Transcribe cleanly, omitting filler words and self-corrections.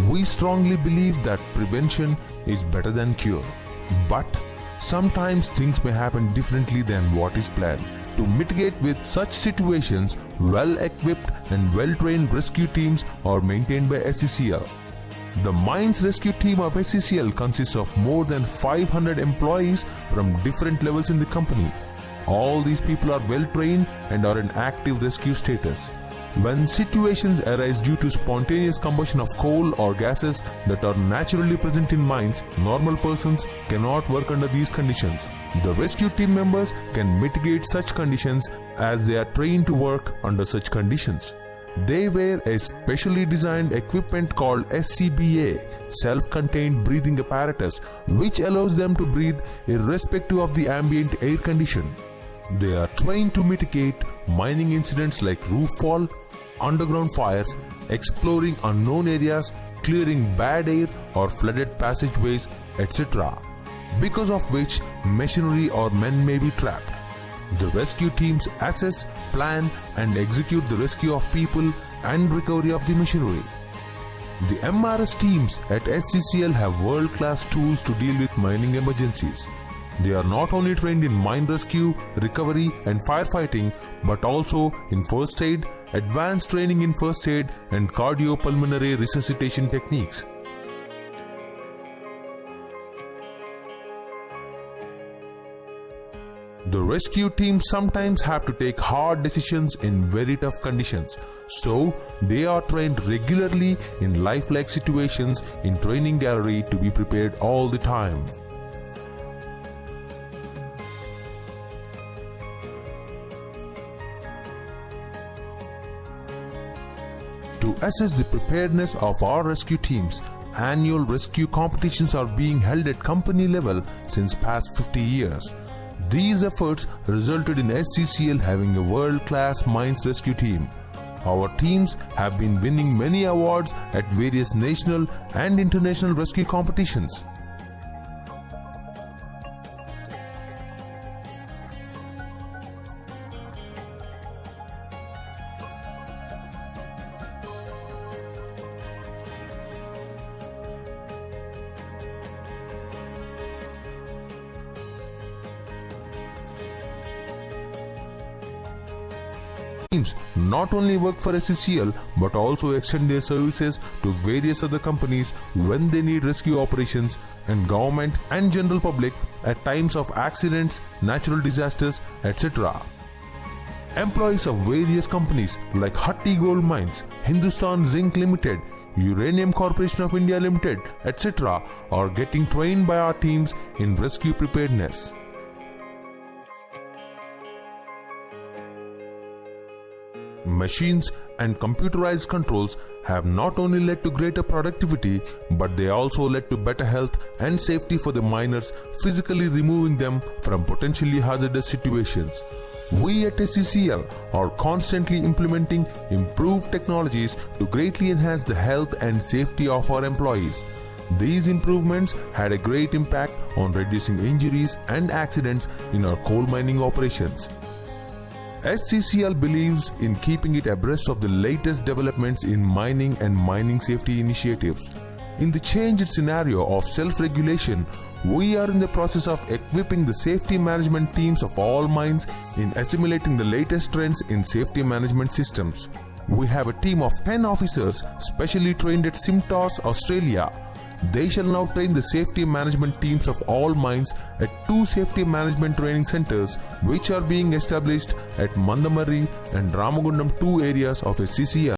We strongly believe that prevention is better than cure. But sometimes things may happen differently than what is planned. To mitigate with such situations, well-equipped and well-trained rescue teams are maintained by SCCL. The Mines Rescue Team of SCCL consists of more than 500 employees from different levels in the company. All these people are well-trained and are in active rescue status. When situations arise due to spontaneous combustion of coal or gases that are naturally present in mines, normal persons cannot work under these conditions. The rescue team members can mitigate such conditions as they are trained to work under such conditions. They wear a specially designed equipment called SCBA, self-contained breathing apparatus, which allows them to breathe irrespective of the ambient air condition. They are trained to mitigate mining incidents like roof fall, underground fires, exploring unknown areas, clearing bad air or flooded passageways, etc., because of which machinery or men may be trapped. The rescue teams assess, plan and execute the rescue of people and recovery of the machinery. The MRS teams at SCCL have world-class tools to deal with mining emergencies. They are not only trained in mine rescue, recovery and firefighting, but also in first aid, advanced training in first aid and cardiopulmonary resuscitation techniques. The rescue teams sometimes have to take hard decisions in very tough conditions, so they are trained regularly in lifelike situations in training gallery to be prepared all the time. To assess the preparedness of our rescue teams, annual rescue competitions are being held at company level since past 50 years. These efforts resulted in SCCL having a world-class mines rescue team. Our teams have been winning many awards at various national and international rescue competitions. Teams not only work for SCCL but also extend their services to various other companies when they need rescue operations, and government and general public at times of accidents, natural disasters, etc. Employees of various companies like Hatti Gold Mines, Hindustan Zinc Limited, Uranium Corporation of India Limited, etc. are getting trained by our teams in rescue preparedness. Machines and computerized controls have not only led to greater productivity, but they also led to better health and safety for the miners, physically removing them from potentially hazardous situations. We at SCCL are constantly implementing improved technologies to greatly enhance the health and safety of our employees. These improvements had a great impact on reducing injuries and accidents in our coal mining operations. SCCL believes in keeping it abreast of the latest developments in mining and mining safety initiatives. In the changed scenario of self-regulation, we are in the process of equipping the safety management teams of all mines in assimilating the latest trends in safety management systems. We have a team of 10 officers specially trained at Simtos, Australia. They shall now train the safety management teams of all mines at 2 safety management training centers, which are being established at Mandamari and Ramagundam 2 areas of SCCL.